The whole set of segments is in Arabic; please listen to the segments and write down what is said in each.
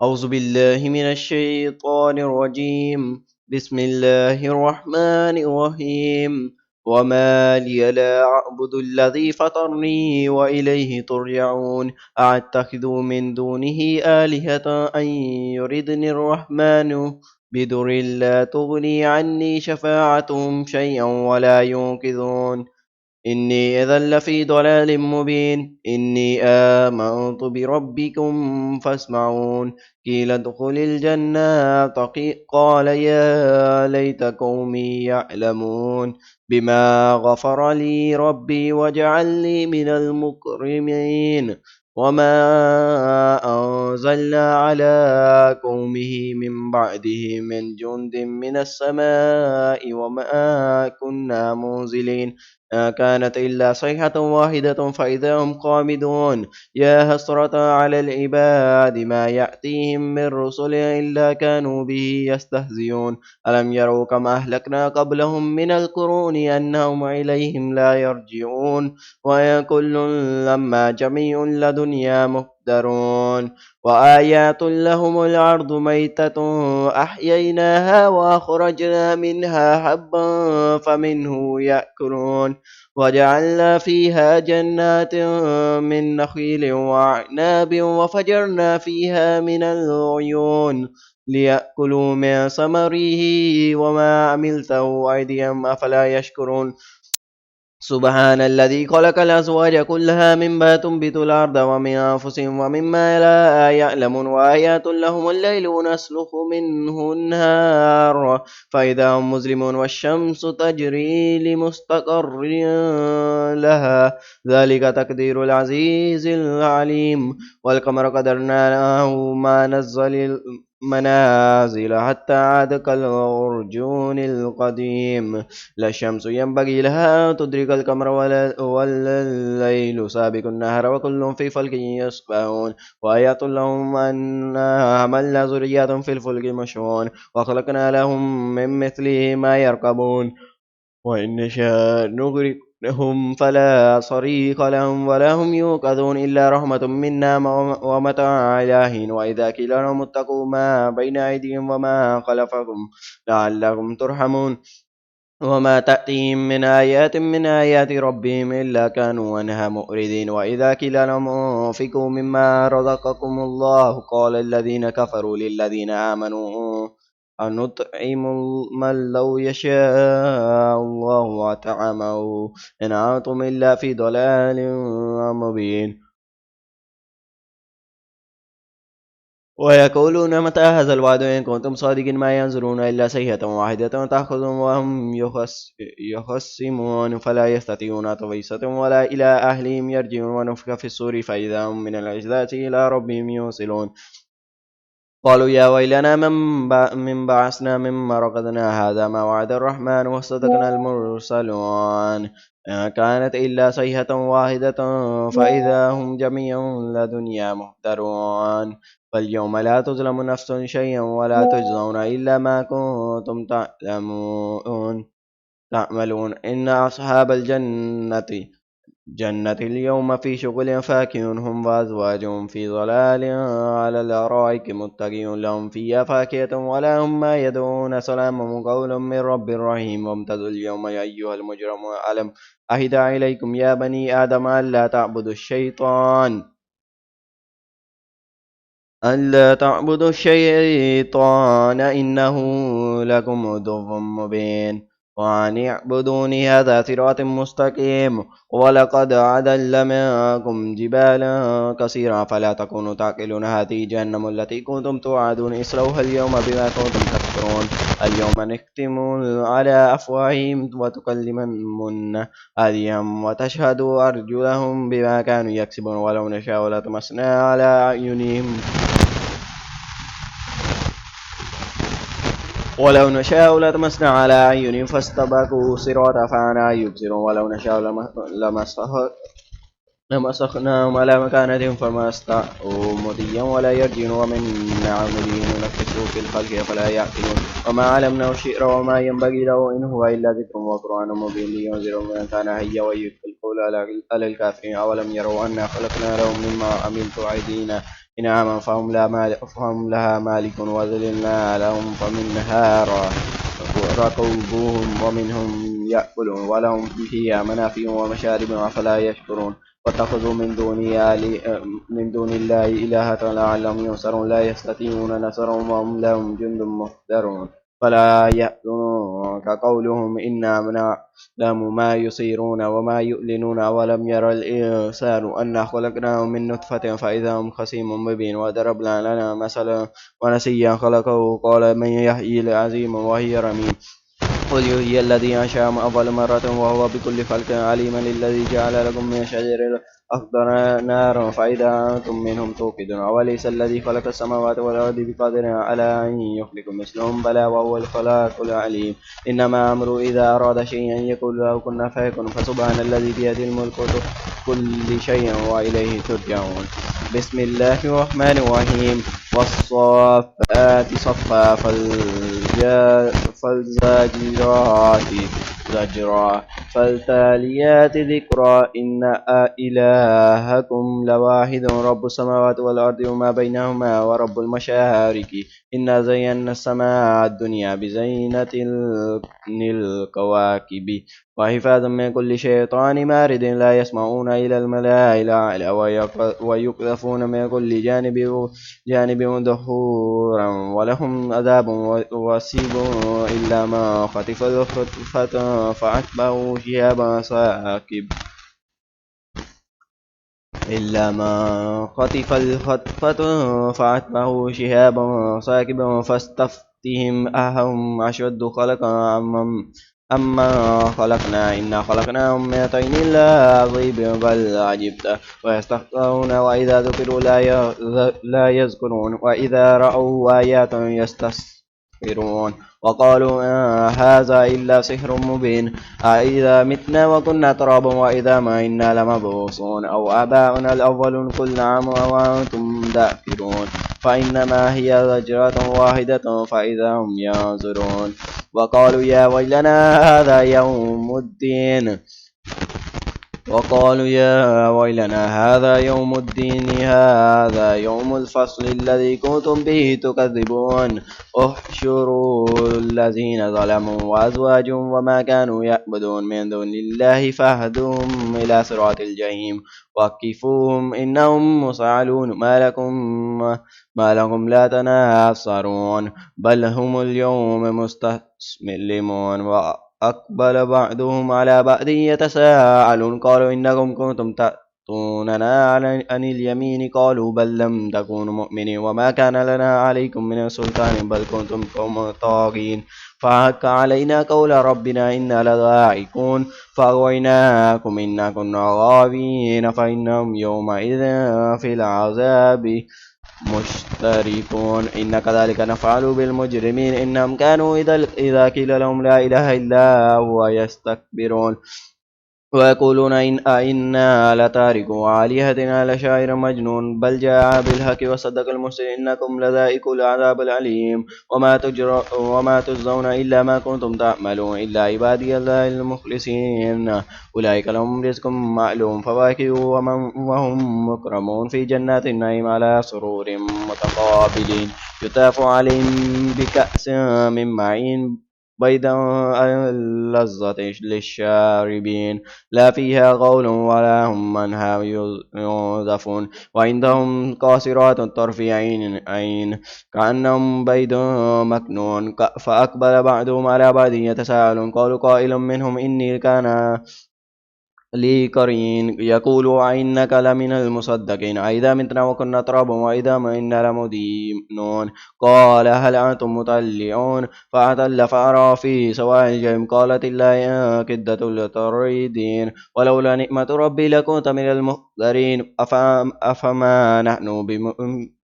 أعوذ بالله من الشيطان الرجيم. بسم الله الرحمن الرحيم. وما لي لا أعبد الذي فطرني وإليه ترجعون. أأتخذ من دونه آلهة أن يردني الرحمن بدر لا تغني عني شفاعتهم شيئا ولا ينقذون. إني إذا لفي ضلال مبين. إني آمنت بربكم فاسمعون. قيل ادخل الجنة قال يا ليت قومي يعلمون بما غفر لي ربي وجعلني من المكرمين. وما أنزلنا على قومه من بعده من جند من السماء وما كنا منزلين. كانت إلا صيحة واحدة فإذا هم قامدون. يا حسرة على العباد ما يأتيهم من رسل إلا كانوا به يستهزئون. ألم يروا كما أهلكنا قبلهم من القرون أنهم إليهم لا يرجعون. وكل لما جميع لدنيا مهدرون. وآيات لهم الأرض ميتة أحييناها وأخرجنا منها حبا فمنه يأكلون. وجعلنا فيها جنات من نخيل وأعناب وفجرنا فيها من العيون ليأكلوا من ثمره وما عملته أيديهم أفلا يشكرون. سبحان الذي خلق الأزواج كلها مما تنبت الأرض ومن أنفسهم ومما لا يعلمون. وآيات لهم الليل نسلخ منه النهار فإذا هم مظلمون. والشمس تجري لمستقر لها ذلك تقدير العزيز العليم. والقمر قدرناه ما نزل منازل حتى عاد كالعرجون القديم. لا الشمس ينبغي لها أن تدرك القمر ولا الليل سابق النهار وكل في فلك يسبحون. وآيات لهم أنا حملنا ذرياتهم في الفلك المشحون وخلقنا لهم من مثله ما يركبون. وإن نشاء نغرقهم فلا صريخ لهم ولا هم يوقظون إلا رحمة منا ومتاع إلى حين. وإذا قيل لهم اتقوا ما بين أيديهم وما خلفكم لعلكم ترحمون. وما تأتيهم من آيات من آيات ربهم إلا كانوا عنها مؤردين. وإذا قيل لهم انفقوا مما رزقكم الله قال الذين كفروا للذين آمنوا أنطعم من لو يشاء الله أطعمه إن أنتم إلا في ضلال مبين. ويقولون متى هذا الوعد إن كنتم صادقين ما ينظرون إلا صيحة واحدة تأخذهم وهم يخصمون فلا يستطيعون توصية ولا إلى أهلهم يرجعون. ونفخ في الصور فإذا هم من الأجداث إلى ربهم يوصلون. قالوا يا ويلنا من بعثنا من مرقدنا هذا ما وعد الرحمن وصدقنا المرسلون. كانت إلا صيحة واحدة فإذا هم جميع لدنيا مهدرون. فاليوم لا تظلم نفس شيئا ولا تجزون إلا ما كنتم تعملون. إن أصحاب جنة اليوم في شغل فاكهون هم وأزواجهم في ظلال على الأرائك متكئون لهم فيها فاكهة ولا هم ما يدعون سلام قول من رب رحيم. وامتازوا اليوم يا أيها المجرمون ألم أهد إليكم يا بني آدم ألا تعبدوا الشيطان إنه لكم عدو مبين. وأن اعبدوني هذا صراط مستقيم. ولقد عدل منكم جبالا كثيرا فلا تكونوا تعقلون. هذه جهنم التي كنتم توعدون اصلوها اليوم بما كنتم تكفرون. اليوم نختم على أفواههم وتكلمنا أيديهم وتشهد أرجلهم بما كانوا يكسبون. ولو نشاء لطمسنا على أعينهم ولو نشاء لطمسنا على أعينهم فاستبقوا الصراط فأنى يبصرون. ولو نشاء لمسخناهم على مكانتهم فما استطاعوا مضيا ولا يرجعون. ومن عمله ننفسه في الخلق فلا يعقلون. وما علمناه الشعر وما ينبغي له إن هو إلا ذكر وقرآن مبين لينذر من كان حيا ويلقي القول على الكافرين. أولم يروا أنا خلقنا لهم مما عملت أيدينا إنعاما فهم لها مالكون وذللنا لهم فمنها ركوبهم ومنهم يأكلون ولهم فيها منافع ومشارب أفلا يشكرون واتخذوا من دون الله إلهة لعلهم ينصرون لا يستطيعون نصرهم وهم لهم جند محضرون فلا يحزنك قولهم إنا نعلم ما يسرون وما يعلنون ولم ير الإنسان أنا خلقناه من نطفة فإذا هم خصيم مبين وضربنا لنا مثلا ونسيا خلقه قال من يحيي العظيم وهي رميم قل يحيي الذي أنشأها أول مرة وهو بكل خلق عليم الذي جعل لكم من الشجر الأخضر نارا فإذا أنتم منهم توقدون أوليس الذي خلق السماوات والأرض بقادر على أن يخلق مثلهم بلى وهو الخلاق العليم إنما أمره إذا أراد شيئا يقول له كن فيكون فسبحان الذي بيده الملك كل شيء وإليه ترجعون بسم الله الرحمن الرحيم والصافات صفا فالزاجرات زجرا فالتاليات ذكرا إن إلهكم لواحد رب السماوات والأرض وما بينهما ورب المشارق إنا زينا السماء الدنيا بزينة الكواكب وحفاظا من كل شيطان مارد لا يسمعون إلى الملأ الأعلى ويقذفون من كل جانب دحورا ولهم عذاب وسيب إلا ما خطف الخطفة فأتبعه شهاب ثاقب إلا ما خطف الخطفة فأتبعه شهاب ثاقب فاستفتهم أهم أشد خلقا أما خلقنا إنا خلقناهم من طين لازب بل عجبت ويستكبرون وإذا ذكروا لا يذكرون وإذا رأوا آيات يستسخرون وقالوا هذا إلا سحر مبين أإذا متنا وكنا ترابا وإذا ما إنا لمبعوثون أو آباؤنا الأولون كل عام وأنتم داخرون فإنما هي زجرة واحدة فإذا هم ينظرون وقالوا يا ويلنا هذا يوم الدين هذا يوم الفصل الذي كنتم به تكذبون احشروا الذين ظلموا وأزواجهم وما كانوا يعبدون من دون الله فاهدوهم إلى صراط الجحيم وقفوهم إنهم مسألون ما لكم لا تناصرون بل هم اليوم مستسلمون أقبل بعضهم على بعض يتساءلون قالوا إنكم كنتم تأتوننا عن اليمين قالوا بل لم تكونوا مؤمنين وما كان لنا عليكم من سلطان بل كنتم قوم طاغين فحق علينا قول ربنا إنا لذائقون فأغويناكم إنا كنا غاوين فإنهم يومئذ في العذاب مشتركون إن كذلك نفعل بالمجرمين إنهم كانوا إذا قيل لهم لا إله إلا هو يستكبرون ويقولون أئنا لتاركوا آلهتنا لشاعر مجنون بل جاء بالحق وصدق المرسلين إنكم لذائقوا العذاب العليم وما تجزون إلا ما كنتم تعملون إلا عبادي الله المخلصين أولئك لهم رزق معلوم فواكه وهم مكرمون في جنات النعيم على سرور متقابلين يطاف عليهم بكأس من معين بيضاء لذة للشاربين لا فيها غول ولا هم عنها ينزفون وعندهم قاصرات الطرف عين كأنهم بيض مكنون فأقبل بعضهم على بعض يتساءلون قالوا قائل منهم إني كان لي قرين يقول أئنك لمن المصدقين أئذا متنا وكنا ترابا وإذا ما إنا لمدينون قال هل أنتم مطلعون فأتل فأرى في سواء الجحيم قالت الله كدة لتريدين ولولا نعمة ربي لكنت من المحضرين أفما نحن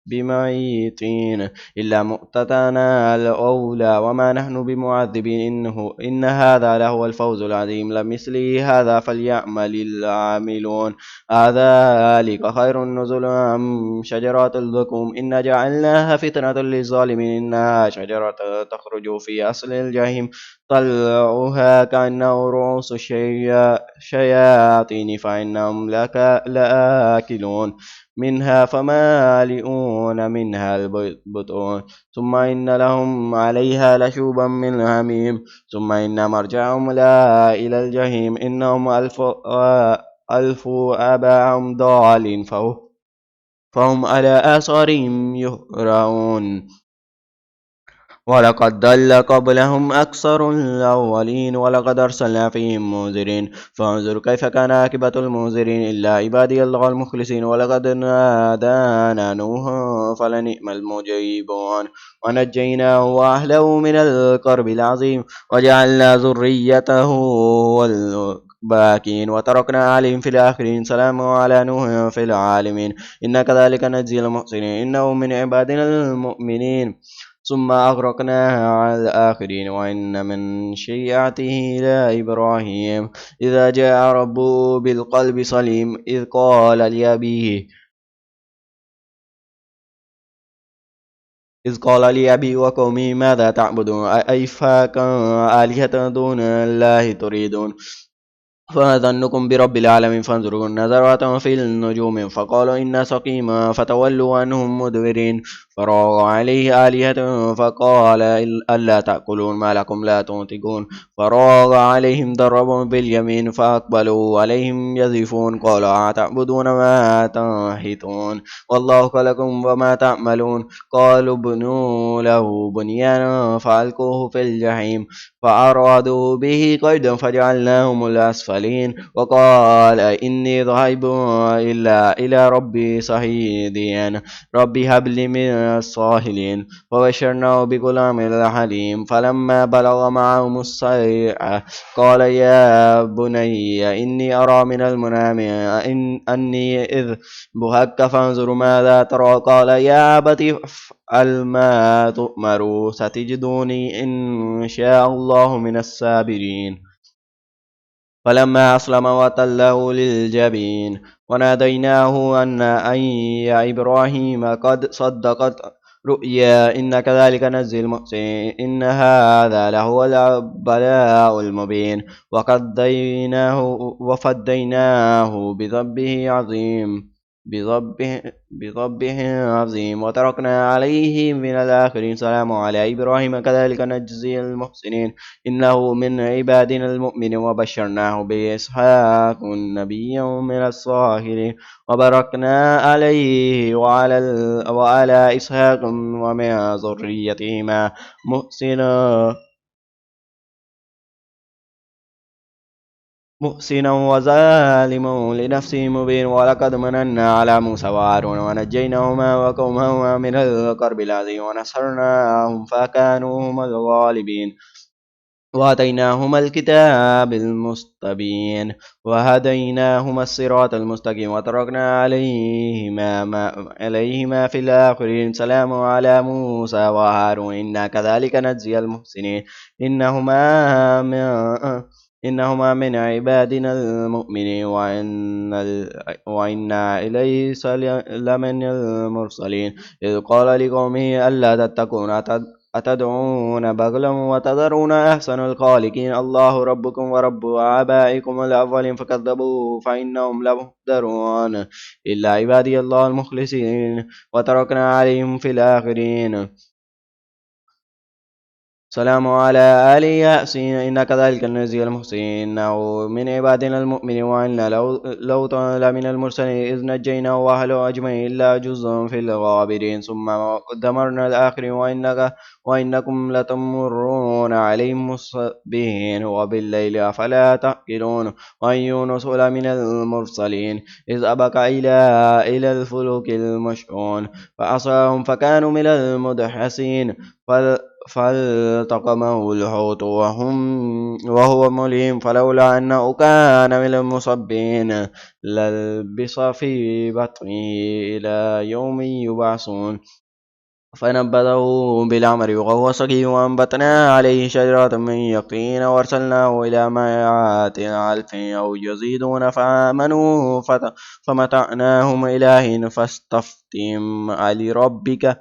بميتين إلا موتتنا الأولى وما نحن بمعذبين إن هذا لهو الفوز العظيم لمثله هذا فليعمل العاملون ذلك خير نزل أم شجرة الزقوم إن جعلناها فتنة للظالمين إنها شجرة تخرج في أصل الجحيم طلعها كأنه رؤوس الشياطين فإنهم لآكلون منها فمالئون منها البطون ثم إن لهم عليها لشوبا من حميم ثم إن مرجعهم لا إلى الجحيم إنهم ألفوا آباءهم ضالين فهم على آثارهم يهرعون ولقد ضل قبلهم أكثر الأولين ولقد أرسلنا فيهم منذرين فانظر كيف كان عاقبة المنذرين إلا عبادي الله المخلصين ولقد نادانا نوح فلنعم المجيبون ونجيناه وأهله من الكرب العظيم وجعلنا ذريته والباكين وتركنا عليهم في الآخرين سلام على نوح في العالمين إن كذلك نجزي المحسنين إنه من عبادنا المؤمنين ثم أغرقناها على الآخرين وإن من شيعته لإبراهيم إذا جاء ربه بالقلب سليم إذ قال لأبيه وقومه ماذا تعبدون أئفاكا آلهة دون الله تريدون فما ظنكم برب العالمين فانظروا نظرة في النجوم فقالوا إنا سقيم فتولوا عنهم مدبرين فراغ عليه آلهة فقال ألا تأكلون ما لكم لا تنطقون فراغ عليهم ضربهم باليمين فأقبلوا عليهم يزفون قالوا أتعبدون ما تنحتون والله خلقكم وما تعملون قالوا ابنوا له بنيانا فألقوه في الجحيم فأرادوا به كيدا فجعلناهم الأسفلين وقال إني ذاهب إلى ربي صهيدين ربي هب لي من الصالحين وبشرناه بغلام حليم فلما بلغ معهم السعي قال يا بني إني أرى من المنام أني إذ بهك فانظر ماذا ترى قال يا أبت افعل ما تؤمر ستجدني إن شاء الله من الصابرين فلما أسلم وتله للجبين وناديناه أن يا إبراهيم قد صدقت رؤيا إن كذلك نجزي المحسنين إن هذا لهو البلاء المبين وفديناه بذبه عظيم وتركنا عليه من الآخرين سلام على إبراهيم كذلك نجزي المحسنين إنه من عبادنا المؤمن وبشرناه بإسحاق نبيا من الصالحين وباركنا عليه وعلى إسحاق ومن ذريتهما محسنا وظالما لنفسه مبين ولقد مننا على موسى وهارون ونجيناهما وقومهما من الكرب العظيم ونصرناهم فكانوا هم الغالبين وآتيناهما الكتاب المستبين وهديناهما الصراط المستقيم وتركنا عليهما في الآخرين سلام على موسى وهارون إنا كذلك نجزي المحسنين إنهما من عبادنا المؤمنين وإنا إليه لمن المرسلين إذ قال لقومه ألا تتقون أتدعون بغلا وتذرون أحسن الخالقين الله ربكم ورب آبائكم الأولين فكذبوه فإنهم لمحضرون إلا عبادي الله المخلصين وتركنا عليهم في الآخرين سلام على آل ياسين إن كذلك نجزي المحسنين إنه من عبادنا المؤمنين وإنا لوط لمن المرسلين إذ نجيناه وأهله أجمعين إلا جزءا في الغابرين ثم دمرنا الآخرين وإنكم لتمرون عليهم مصبحين وبالليل أفلا تعقلون وإن يونس لمن المرسلين إذ أبق إلى الفلك المشحون فعصاهم فكانوا من المدحسين فالتقمه الحوت وهو مليم فلولا أنه كان من المصبين للبث في بطنه إلى يوم يبعثون فنبذه بالعمر وهو سقيم وأنبتنا عليه شجرة من يقطين وأرسلناه إلى مائعات ألف أو يزيدون فآمنوا فمتعناهم إلى حين فاستفتهم لربك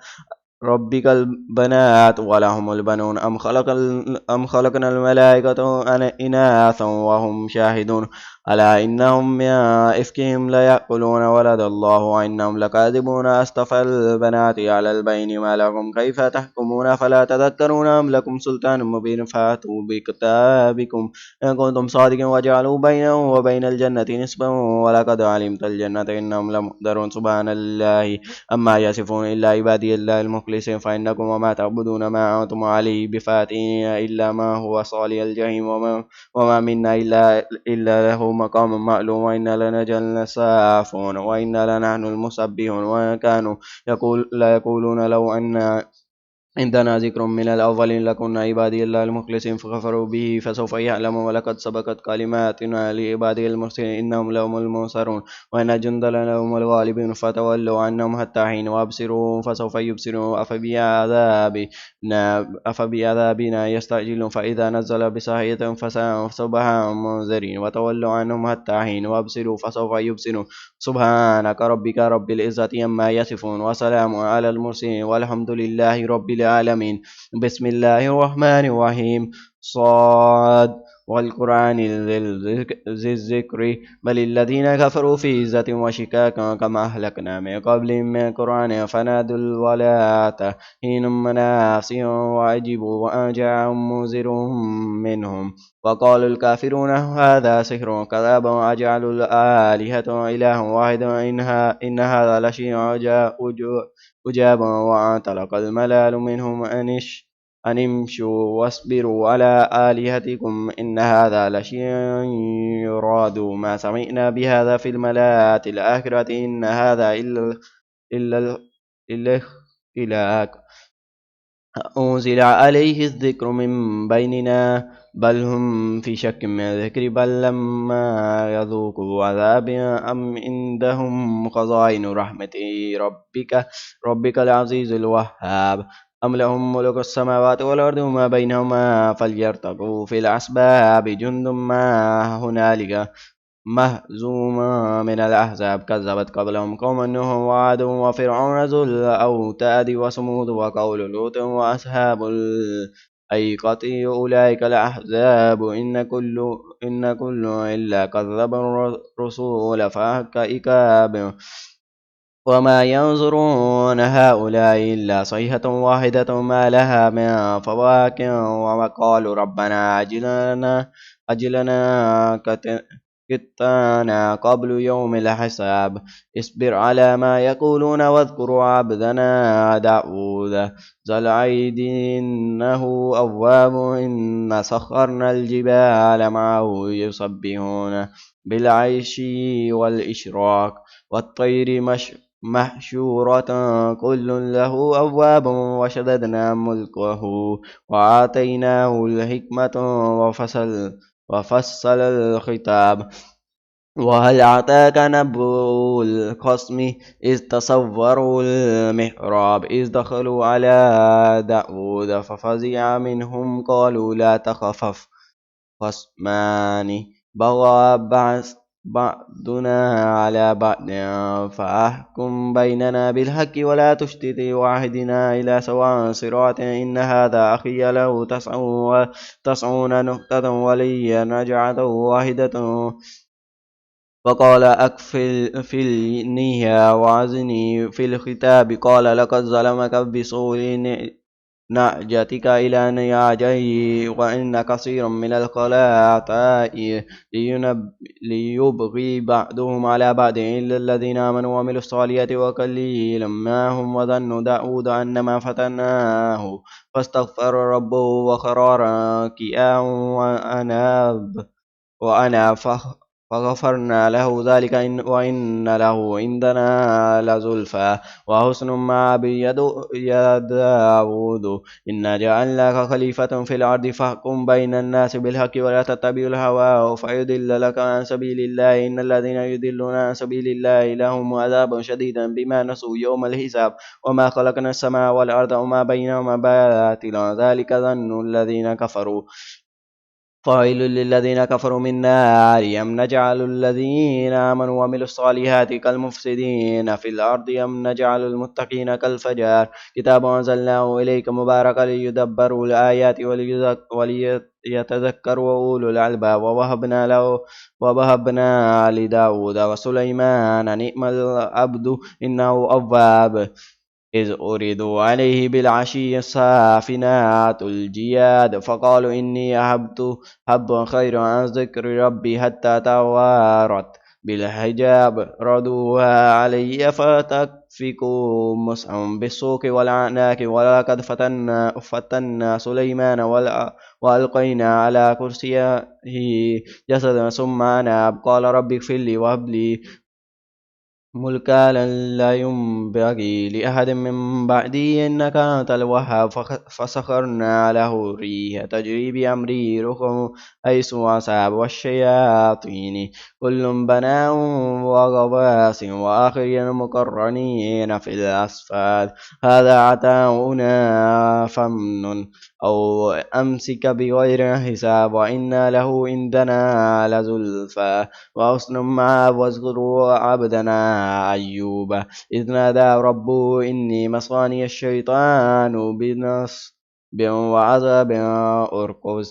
ربك البنات ولهم البنون أم خلقنا الملائكة إناثا وهم شاهدون ألا إنهم من إفكهم ليأكلون ولد الله وإنهم لكاذبون أصطفى البنات على البين ما لكم كيف تحكمون فلا تذكرون أم لكم سلطان مبين فأتوا بكتابكم إن كنتم صادقين وجعلوا بينه وبين الجنة نسبا ولقد علمت الجنة إنهم لمحضرون سبحان الله أما يصفون إلا عبادي الله المخلصين فإنكم وما تعبدون ما أنتم عليه بفاتحين إلا ما هو صالي الجحيم وما منا إلا له مقام معلوم وإنا لنجعل سافون وإنا لنحن المسبحون وكانوا لا يقولون لو أن عندنا ذكر من الأولين لكنا عبادي الله المخلصين فكفروا به فسوف يعلمون ولقد سبقت كلماتنا لعبادي المرسلين إنهم لهم المنصرون وإن جندنا لهم الغالبون فتولوا عنهم حتى حين وأبصروا فسوف يبصرون أفبعذابنا يستعجلون فإذا نزل بساحتهم فسبها منذرين وتولوا عنهم حتى حين وأبصروا فسوف يبصرون سبحانك ربك رب العزة عما يصفون وسلام على المرسلين والحمد لله رب العالمين بسم الله الرحمن الرحيم صاد والقرآن ذي الذكر بل الذين كفروا في عزة وشكاك كما أهلكنا من قبل من قرآن فنادوا الولاة حين مناس وأجبوا وأن جاءهم منذر منهم وقال الكافرون هذا سحر كذاب وأجعل الآلهة إله واحد إن هذا لشيء أجاب وانطلق الملال منهم أن امشوا واصبروا على آلهتكم إن هذا لشيء يراد ما سمعنا بهذا في الملات الآخرة إن هذا إلا إلا إله أنزل عليه الذكر من بيننا بل هم في شك من الذكر بل لما يذوقوا عذاب أم عندهم خزائن رحمة ربك العزيز الوهاب أم لهم ملك السماوات والأرض وما بينهما فليرتقوا في الأسباب جند ما هنالك مهزوما من الأحزاب كذبت قبلهم قوم نوح وعاد وفرعون ذو الأوتاد وثمود وقوم لوط وأصحاب الأيقة أولئك الأحزاب إن كل إلا كذب الرسول فحق إكاب وما ينظرون هؤلاء إلا صيحة واحدة ما لها من فواك وقالوا ربنا أجلنا كتانا قبل يوم الحساب اصبر على ما يقولون واذكر عبدنا داود ذا العيد إنه أواب إن سخرنا الجبال معه يسبحون بالعشي والإشراق والطير محشورة كل له أواب وشددنا ملكه وآتيناه الحكمة وفصل الخطاب وهل أتاك نبأ الخصم إذ تصوروا المحراب إذ دخلوا على داود ففزع منهم قالوا لا تخف خصمان بغى بعضنا على بعض فأحكم بيننا بالحق ولا تشتت واحدنا إلى سواء صراط إن هذا أخي له تسعون نقطة ولي نجعة واحدة فقال أكفلنيها وعزني في الختاب قال لقد ظلمك بسوء نعجتك إلى نياجيه وإن كثيرا من الخلطاء ليبغي بعضهم على بعض إلا الذين آمنوا وعملوا الصالحات وقليلا ما هم وظن داود أنما فتناه فاستغفر ربه وخر راكعا وأناب فغفرنا له ذلك وإن له عندنا لزلفى وحسن مآب يا داود إنا جعلناك خليفة في الأرض فاحكم بين الناس بالحق ولا تتبع الهوى فيضل لك عن سبيل الله إن الذين يضلون عن سبيل الله لهم عذاب شديد بما نسوا يوم الحساب وما خلقنا السماء والأرض وما بينهما باطلا ذلك ظن الذين كفروا فويل للذين كفروا من نار أم نجعل الذين آمنوا وعملوا الصالحات كالمفسدين في الأرض أم نجعل المتقين كالفجار كتاب أنزلناه إليك مبارك ليدبروا الآيات وليتذكروا أولو الألباب ووهبنا لداود وسليمان نعم العبد إنه أواب إذ أُرِدُوا عَلَيْهِ بِالْعَشِيِّ الصَّافِنَاتِ الْجِيَادُ فقالوا إني أحببت حبا خيرا عن ذكر ربي حتى توارت بالحجاب ردوها علي فتكفكوا مسحا بالسوق والعناك ولقد فتنا سليمان وألقينا على كرسيه جسدا ثم أناب قال رب اغفر لي وهب لي ملكا لا ينبغي لأحد من بعدي إنك أنت الوهاب فسخرنا له الريح تجري بأمره رخم حيث أصاب والشياطين كل بناء وغواص وآخرين مقرنين في الأسفاد هذا عطاؤنا فامنن أو أمسك بغير حساب وإن له عندنا لزلفى وحسن مآب واذكروا عبدنا أيوب إذ نادى ربه إني مسني الشيطان بنصب وعذاب أركض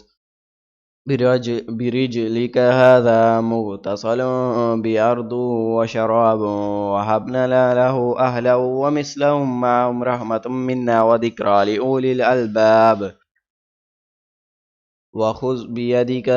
برجلك هذا مغتسل بأرض وشراب وهبنا له أهلا ومثلهم معهم رحمة منا وذكرى لأولي الألباب وخذ بيدك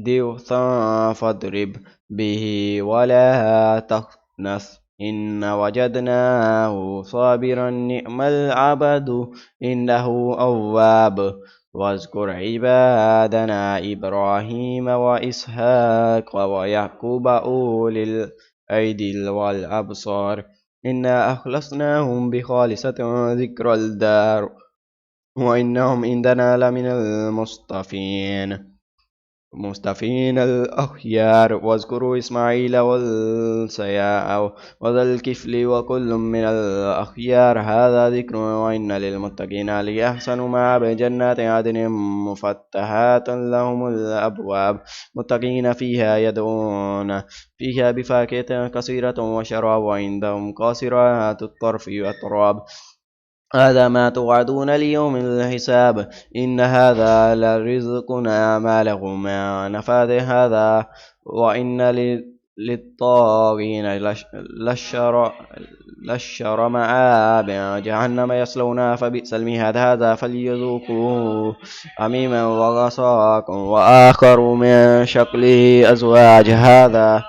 ضغثا فاضرب به ولا تخنث إن وجدناه صابرا نعم العبد إنه أواب واذكر عبادنا إبراهيم وإسحاق ويعقوب أولي الأيدي والأبصار إنا أخلصناهم بخالصة ذكر الدار وإنهم عندنا لمن المصطفين الأخيار واذكروا إسماعيل واليسع وذا الكفل وكل من الأخيار هذا ذكر وإن للمتقين لأحسن مآب جنات عدن مفتحات لهم الأبواب متقين فيها يدعون فيها بفاكهة كثيرة وشراب وعندهم قاصرات الطرف أتراب هذا ما توعدون ليوم الحساب إن هذا لرزقنا ما له من نفاد هذا وإن للطاغين لشر مآب جهنم يصلونها فبئس المهاد هذا فليذوقوه حميما وغساقا وآخر من شكله أزواج هذا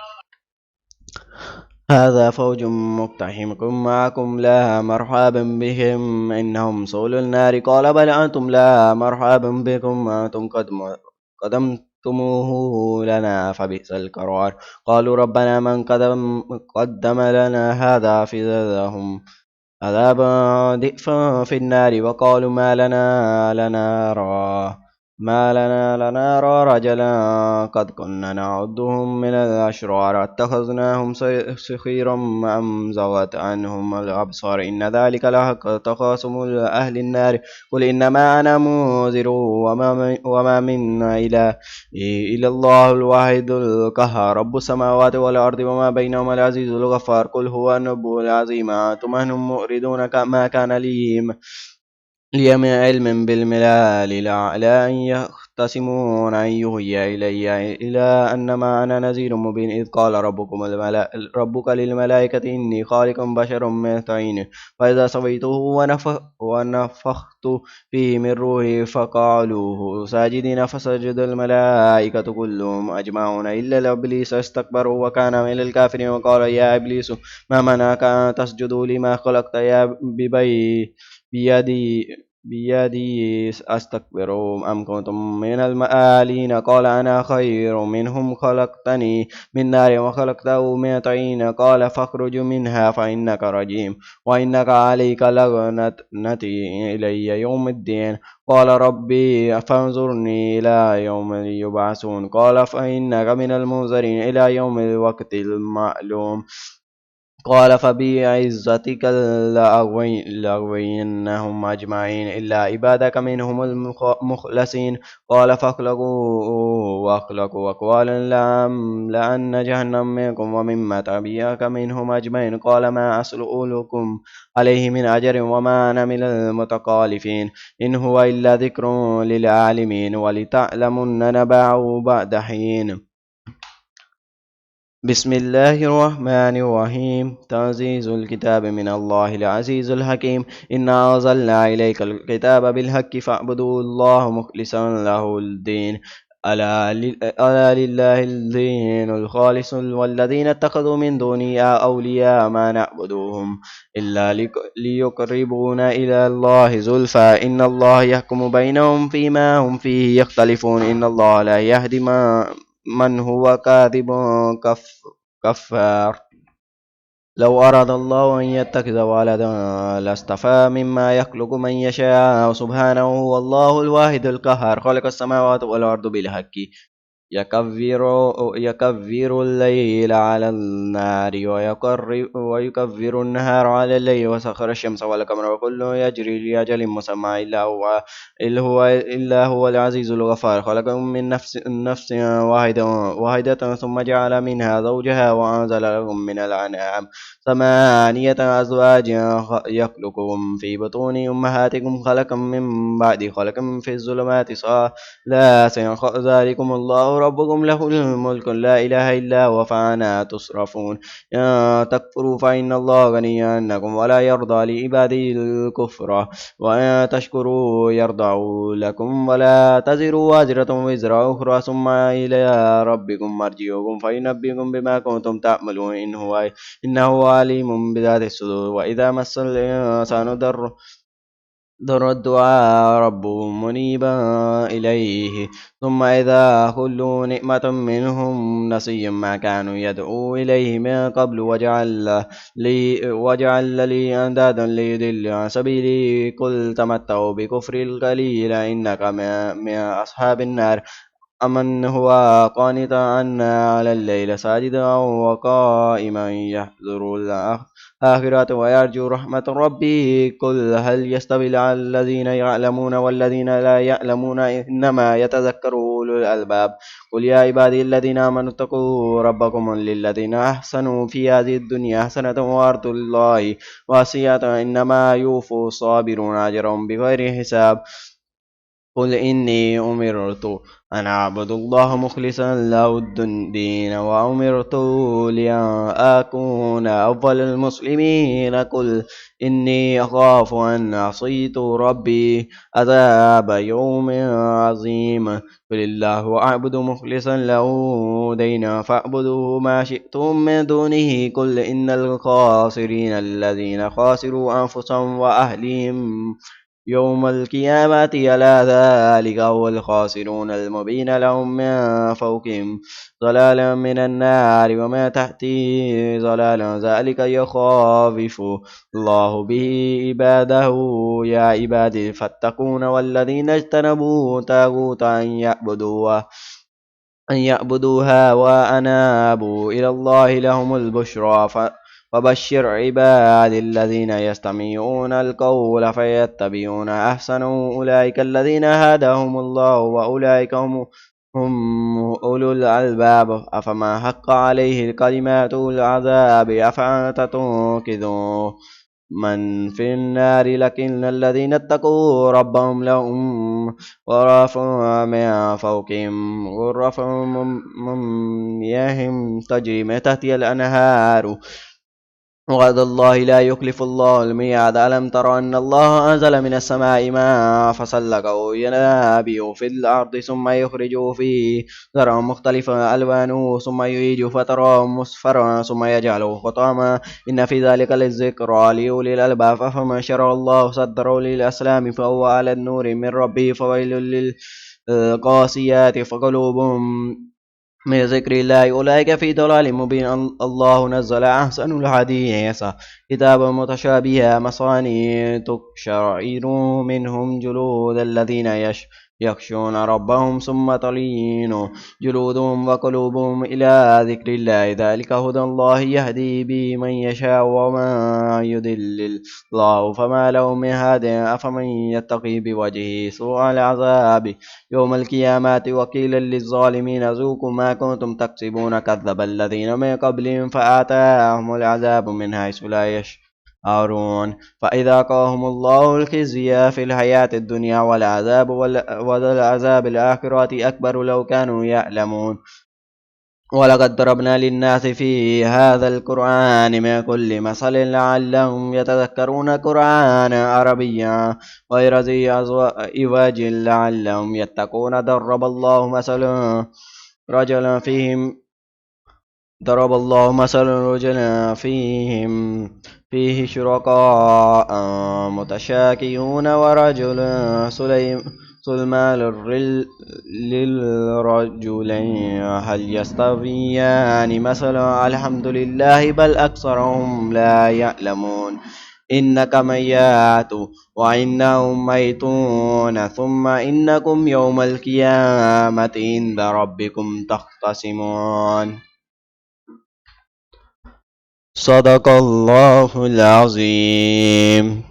فوج مقتحم معكم لا مرحبا بهم إنهم صولوا النار قال بل أنتم لا مرحبا بكم أنتم قدمتموه لنا فبئس القرار قالوا ربنا من قدم لنا هذا فزادهم عذابا ضعفا في النار وقالوا ما لنا لنرى رجلا قد كنا نعدهم من الأشرار اتخذناهم سخيرا أم زغت عنهم الأبصار إن ذلك لحق تخاصم أهل النار قل إنما أنا منذر وما منا إلا الله الواحد القهار رب السماوات والأرض وما بينهما العزيز الغفار قل هو النبي العظيم أنتم مؤردون ما كان لي من علم بالملال الأعلى أن يختصمون أن يهي إلي إلى أنما أنا نذير مبين إذ قال ربك للملائكة إني خالق بشر من طين فإذا سويته ونفخت فيه من روحي فقالوه ساجدين فسجد الملائكة كلهم أجمعون إلا إبليس استكبر وكان من الكافرين وقال يا إبليس ما منعك أن تسجد لما خلقت بيدي بيدي أستكبر أم كنتم من المآلين قال أنا خير منهم خلقتني من نار وخلقته من طين قال فاخرج منها فإنك رجيم وإنك عليك لعنتي إلي يوم الدين قال ربي فانظرني إلى يوم يبعثون قال فإنك من المنذرين إلى يوم الوقت المعلوم قال فبعزتك لأغوينهم أجمعين إلا عبادك منهم المخلصين قال فاخلقوا واخلقوا أقوالا لأن جهنم منكم ومما تبعك منهم أجمعين قال ما أسألكم عليه من أجر وما أنا من المتقالفين إن هو إلا ذكر للعالمين ولتعلمن نبعه بعد حين بسم الله الرحمن الرحيم تنزيل الكتاب من الله العزيز الحكيم إنا أنزلنا إليك الكتاب بالحق فاعبدوا الله مخلصا له الدين ألا لله الدين الخالص والذين اتخذوا من دونه أولياء ما نعبدوهم إلا ليقربونا إلى الله زلفى إن الله يحكم بينهم فيما هم فيه يختلفون إن الله لا يهدي من هو كاذب كفار لو أراد الله أن يتخذ ولدا لاصطفى مما يخلق من يشاء سبحانه هو الله الواحد القهار خلق السماوات والأرض بالحق يكفر يكفر الليل على النار ويكفر النهار على الليل وسخر الشمس والقمر وكل يجري لأجل مسمى إلا هو العزيز الغفار خلقكم من نفس واحدة ثم جعل منها زوجها وأنزل لكم من الأنعام ثمانية أزواج يخلقكم في بطون أمهاتكم خلقا من بعد خلق في الظلمات لا سينخ ذلكم الله ربكم له الملك لا إله إلا هو فأنا تصرفون يا تكفروا فإن الله غني عنكم ولا يرضى لعباده الكفر وإن تشكروا يرضى لكم ولا تزر وازرة وزر أخرى ثم إلى ربكم مرجعكم فينبئكم بما كنتم تعملون إنه عليم بذات الصدور وإذا مس الإنسان ضر الدعاء ربه منيبا إليه ثم إذا خلوا نعمة منهم نسي ما كانوا يدعو إليه من قبل وجعل لي أندادا ليضل عن سبيلي قل تمتعوا بكفر القليل إنك من أصحاب النار أمن هو قانتا عنا على الليل ساجدا وقائما يحذر الآخرة ويرجو رحمة ربه قل هل يستوي الذين يعلمون والذين لا يعلمون إنما يتذكر أولو الألباب قل يا عبادي الذين آمنوا اتقوا ربكم للذين أحسنوا في هذه الدنيا حسنة وأرض الله واسعة إنما يوفوا الصابرون أجرهم بغير حساب قل إني أمرت أن أعبد الله مخلصا له الدين وأمرت لأن أكون أول المسلمين قل إني أخاف أن عصيت ربي عذاب يوم عظيم قل الله أعبد مخلصا له دينا فاعبدوه ما شئتم من دونه قل إن الخاسرين الذين خاسروا أنفسهم وأهليهم يوم القيامة ألا ذلك هو الخاسرون المبين لهم من فوقهم ظلالا من النار وما تحته ظلالا ذلك يخافف الله به عباده يا عبادي فاتقون والذين اجتنبوا طاغوت أن يعبدوها وأنابوا إلى الله لهم البشرى فبشر عباد الذين يستمعون القول فيتبعون أحسنه أولئك الذين هداهم الله وأولئك هم أولو الألباب أفما حق عليه الكلمات العذاب أفأنت تنقذ من في النار لكن الذين اتقوا ربهم لهم غرف من فوقهم غرف مياه تجري من تحتها الأنهار وعد الله لا يخلف الله الميعاد ألم تر أن الله أنزل من السماء ماء فسلكه ينابيع في الأرض ثم يخرج فيه زرعا مختلفا ألوانه ثم يهيج فتراه مصفرا ثم يجعله حطاما إن في ذلك للذكرى لأولي الألباب فمن شرع الله صدره للأسلام فهو على النور من ربه فويل للقاسيات فقلوبهم من ذكر الله أولئك في ضلال مبين الله نزل أحسن الحديث كتابا متشابها مثاني تقشعر منهم جلود الذين يخشون ربهم ثم تلين جلودهم وقلوبهم إلى ذكر الله ذلك هدى الله يهدي به من يشاء وما يضلل الله فما له من هاد أفمن يتقي بوجهه سوء العذاب يوم القيامة وقيل للظالمين ذوقوا ما كنتم تكسبون كذب الذين من قبلهم فآتاهم العذاب من حيث لا يشعرون فأذاقهم الله الخزي في الحياة الدنيا وللعذاب الآخرة أكبر لو كانوا يعلمون ولقد ضربنا للناس في هذا القرآن من كل مثل لعلهم يتذكرون قرآنا عربيا غير ذي إوج لعلهم يتقون رجلا فيهم ضرب الله مثلا رجلا فيه شركاء متشاكيون ورجل سلما للرجلين هل يستويان مثلا الحمد لله بل أكثرهم لا يعلمون إنك ميت وإنهم ميتون ثم إنكم يوم القيامة عند ربكم تختصمون صدق الله العظيم.